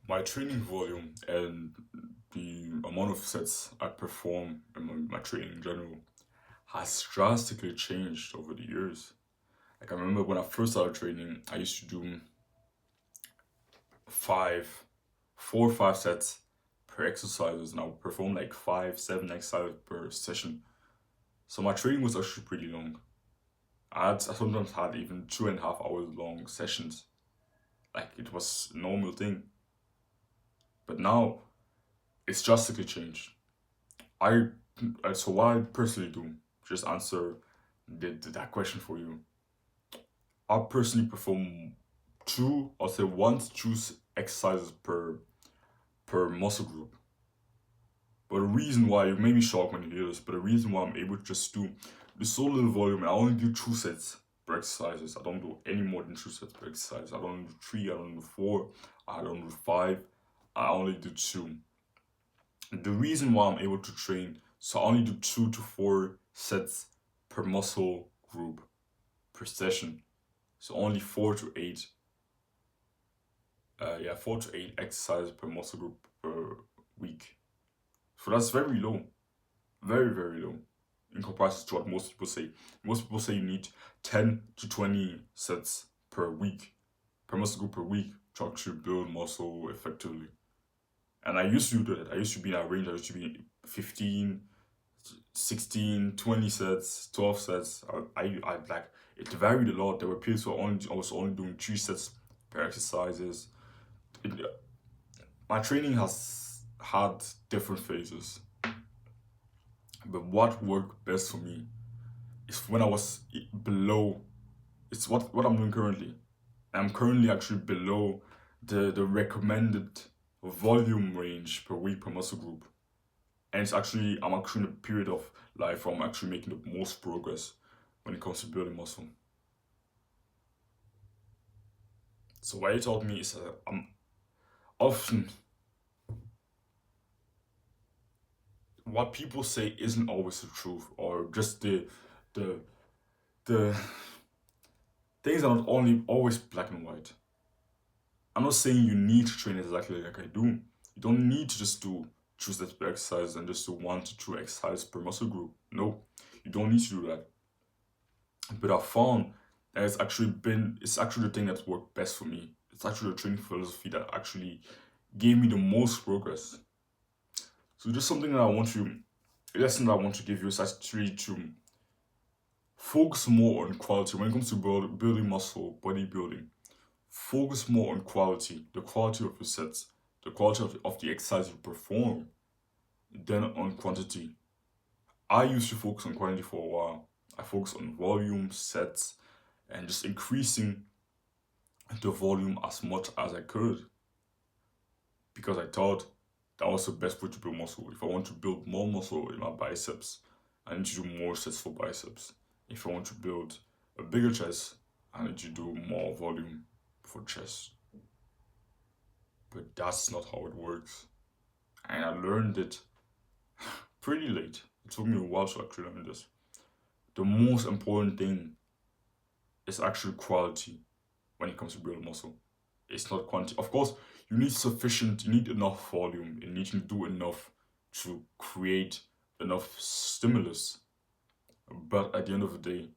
My training volume and the amount of sets I perform in my training in general has drastically changed over the years. Like I remember when I first started training, I used to do five, 4 or 5 sets per exercises, and I would perform like 5, 7 exercises per session. So my training was actually pretty long. I sometimes had even 2.5 hours long sessions. Like it was a normal thing. But now it's drastically changed. I so what I personally do, just answer that question for you. I personally perform I'll say 1 to 2 exercises per muscle group. But the reason why you may be shocked when you hear this, but the reason why I'm able to just do so little volume, and I only do 2 sets per exercises. I don't do any more than 2 sets per exercise. I don't do three. I don't do four. I don't do five. I only do two. The reason why I'm able to train, so I only do 2 to 4 sets per muscle group per session. So only 4 to 8, 4 to 8 exercises per muscle group per week. So that's very low, very very low in comparison to what most people say. Most people say you need 10 to 20 sets per week, per muscle group per week to actually build muscle effectively. And I used to do that. I used to be in that range. I used to be 15, 16, 20 sets, 12 sets. I like it varied a lot. There were periods where I was only doing 3 sets per exercises. It, my training has had different phases, but what worked best for me is when I was below. It's what I'm doing currently. I'm currently actually below the recommended volume range per week per muscle group. And I'm actually in a period of life where I'm actually making the most progress when it comes to building muscle. So what it taught me is I'm often what people say isn't always the truth, or just the the things are not only always black and white. I'm not saying you need to train exactly like I do. You don't need to just do choose that exercise and just do 1 to 2 exercises per muscle group. No, you don't need to do that. But I found that it's actually the thing that's worked best for me. It's actually the training philosophy that actually gave me the most progress. So just something that a lesson that I want to give you is actually to focus more on quality when it comes to building muscle, bodybuilding. Focus more on quality, the quality of your sets, the quality of the exercise you perform, than on quantity. I used to focus on quantity for a while. I focused on volume, sets, and just increasing the volume as much as I could because I thought that was the best way to build muscle. If I want to build more muscle in my biceps, I need to do more sets for biceps. If I want to build a bigger chest, I need to do more volume for chest. But that's not how it works. And I learned it pretty late. It took me a while to actually learn this. The most important thing is actually quality when it comes to building muscle. It's not quantity. Of course, you need enough volume, you need to do enough to create enough stimulus. But at the end of the day,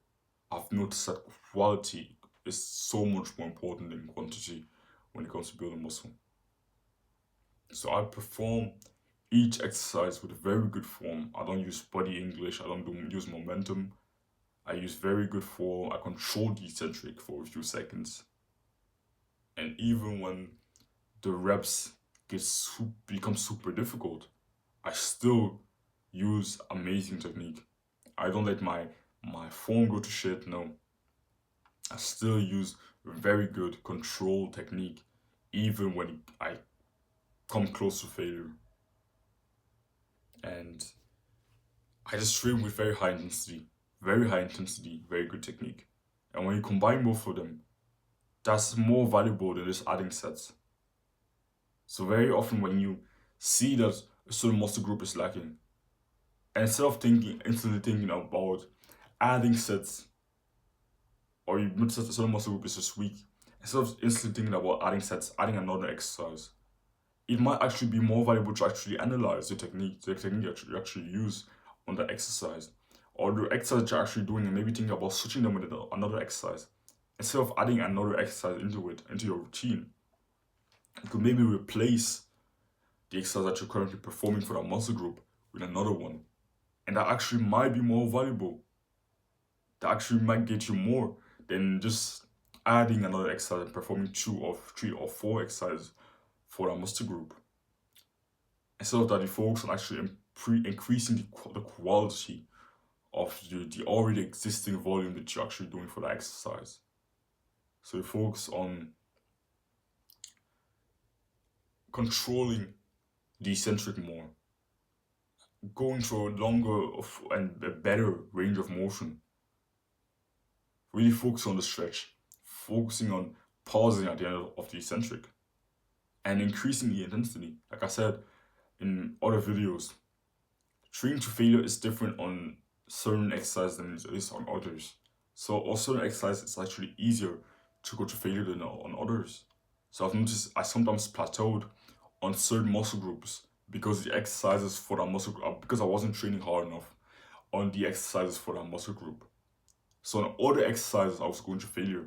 I've noticed that quality is so much more important than quantity when it comes to building muscle. So I perform each exercise with very good form. I don't use body English, I don't use momentum. I use very good form. I control the eccentric for a few seconds. And even when the reps become super difficult, I still use amazing technique. I don't let my phone go to shit. No, I still use very good control technique, even when I come close to failure. And I just train with very high intensity, very good technique. And when you combine both of them, that's more valuable than just adding sets. So very often when you see that a certain muscle group is lacking, instead of instantly thinking about adding sets, or you notice that a certain muscle group is just weak, instead of instantly thinking about adding sets, adding another exercise, it might actually be more valuable to actually analyze the technique that you actually use on the exercise, or the exercise that you're actually doing, and maybe think about switching them with another exercise instead of adding another exercise into your routine. You could maybe replace the exercise that you're currently performing for that muscle group with another one, and that actually might be more valuable. That actually might get you more than just adding another exercise and performing 2 or 3 or 4 exercises for that muscle group. Instead of that, you focus on actually increasing the quality of the already existing volume that you're actually doing for the exercise. So you focus on controlling the eccentric more, going through a longer and a better range of motion. Really focus on the stretch, focusing on pausing at the end of the eccentric, and increasing the intensity. Like I said in other videos, training to failure is different on certain exercises than it is on others. So on certain exercises, it's actually easier to go to failure than on others. So I've noticed I sometimes plateaued on certain muscle groups because the exercises for that muscle group, because I wasn't training hard enough on the exercises for that muscle group. So on other exercises, I was going to failure,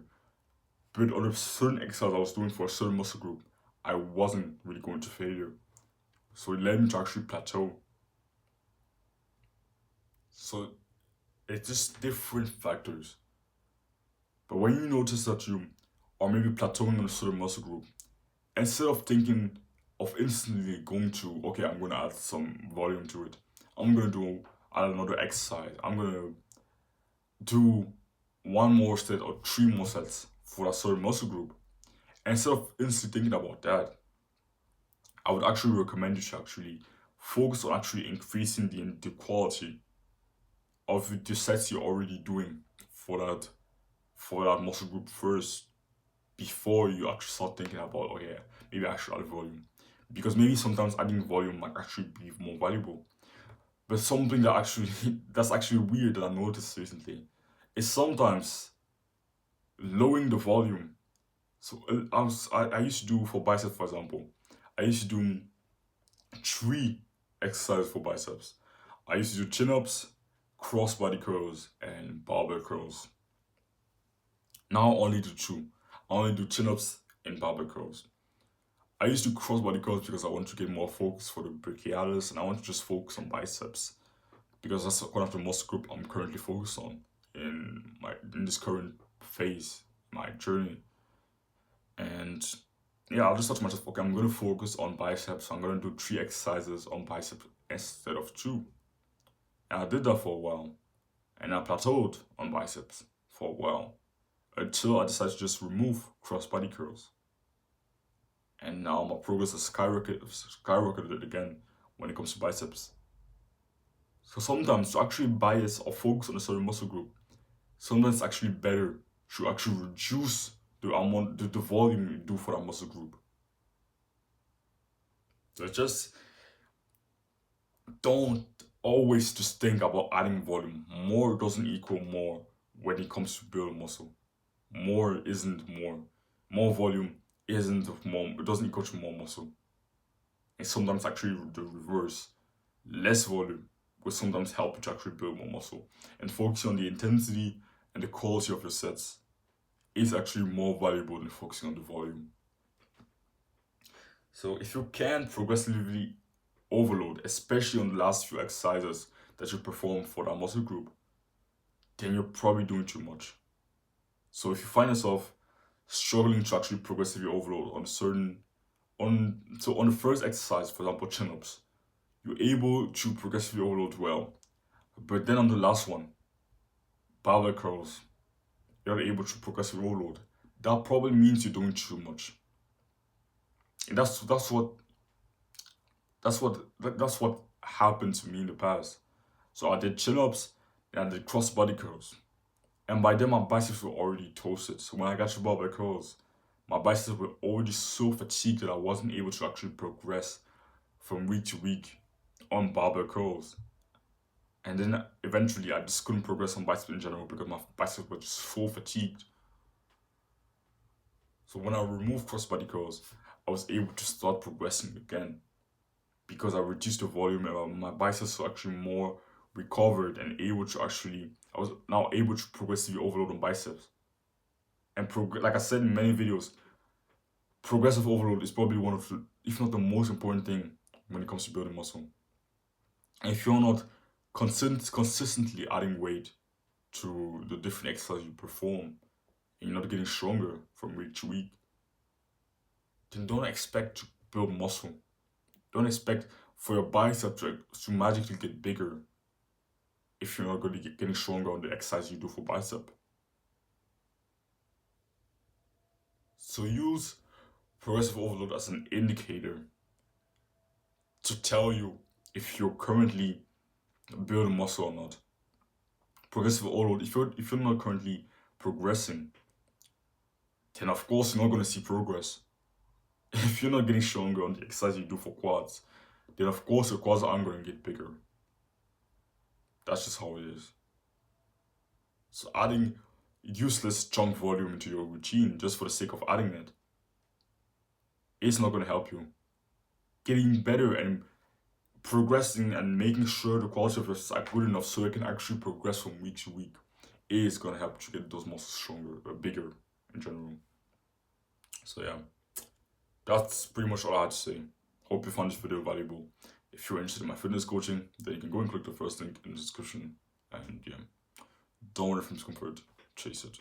but on a certain exercise I was doing for a certain muscle group, I wasn't really going to failure. So it led me to actually plateau. So it's just different factors. But when you notice that you are maybe plateauing on a certain muscle group, instead of thinking of instantly going to, okay, I'm going to add some volume to it, I'm going to add another exercise, I'm going to do 1 more set or 3 more sets for a certain muscle group. Instead of instantly thinking about that, I would actually recommend you to actually focus on actually increasing the quality of the sets you're already doing for that muscle group first, before you actually start thinking about, oh yeah, maybe I should add volume. Because maybe sometimes adding volume might actually be more valuable. But something that actually that's actually weird that I noticed recently is sometimes lowering the volume. So I used to do for biceps, for example. I used to do 3 exercises for biceps. I used to do chin-ups, cross body curls, and barbell curls. Now I only do 2. I only do chin-ups and barbell curls. I used to cross body curls because I want to get more focus for the brachialis, and I want to just focus on biceps because that's one of the muscle group I'm currently focused on in this current phase, my journey. And yeah, I'll just thought to myself, okay, I'm gonna focus on biceps. So I'm gonna do 3 exercises on biceps instead of 2. And I did that for a while, and I plateaued on biceps for a while until I decided to just remove cross body curls. And now my progress has skyrocketed again when it comes to biceps. So sometimes to actually bias or focus on a certain muscle group, sometimes it's actually better to actually reduce the volume you do for that muscle group. So just don't always just think about adding volume. More doesn't equal more when it comes to building muscle. More isn't more. More volume isn't more. It doesn't equal to more muscle. And sometimes actually the reverse. Less volume will sometimes help you to actually build more muscle. And focusing on the intensity and the quality of your sets is actually more valuable than focusing on the volume. So if you can progressively overload, especially on the last few exercises that you perform for that muscle group, then you're probably doing too much. So if you find yourself struggling to actually progressively overload on the first exercise, for example, chin-ups, you're able to progressively overload well. But then on the last one, barbell curls, you're able to progressively overload. That probably means you're doing too much. And that's what happened to me in the past. So I did chin-ups and I did cross body curls. And by then my biceps were already toasted. So when I got to barbell curls, my biceps were already so fatigued that I wasn't able to actually progress from week to week on barbell curls. And then eventually I just couldn't progress on biceps in general because my biceps were just so fatigued. So when I removed cross body curls, I was able to start progressing again because I reduced the volume and my biceps were actually more recovered and able to actually, I was now able to progressively overload on biceps. And like I said in many videos, progressive overload is probably one of the, if not the most important thing when it comes to building muscle. And if you're not consistently adding weight to the different exercises you perform, and you're not getting stronger from week to week, then don't expect to build muscle. Don't expect for your bicep to magically get bigger if you're not going to get getting stronger on the exercise you do for bicep. So use progressive overload as an indicator to tell you if you're currently building muscle or not. Progressive overload, if you're not currently progressing, then of course you're not going to see progress. If you're not getting stronger on the exercise you do for quads, then of course your quads aren't going to get bigger. That's just how it is. So adding useless chunk volume into your routine just for the sake of adding it is not going to help you. Getting better and progressing and making sure the quality of your exercise are good enough so it can actually progress from week to week is going to help you get those muscles stronger or bigger in general. So yeah, that's pretty much all I had to say. Hope you found this video valuable. If you're interested in my fitness coaching, then you can go and click the first link in the description. And yeah, don't worry from discomfort, chase it.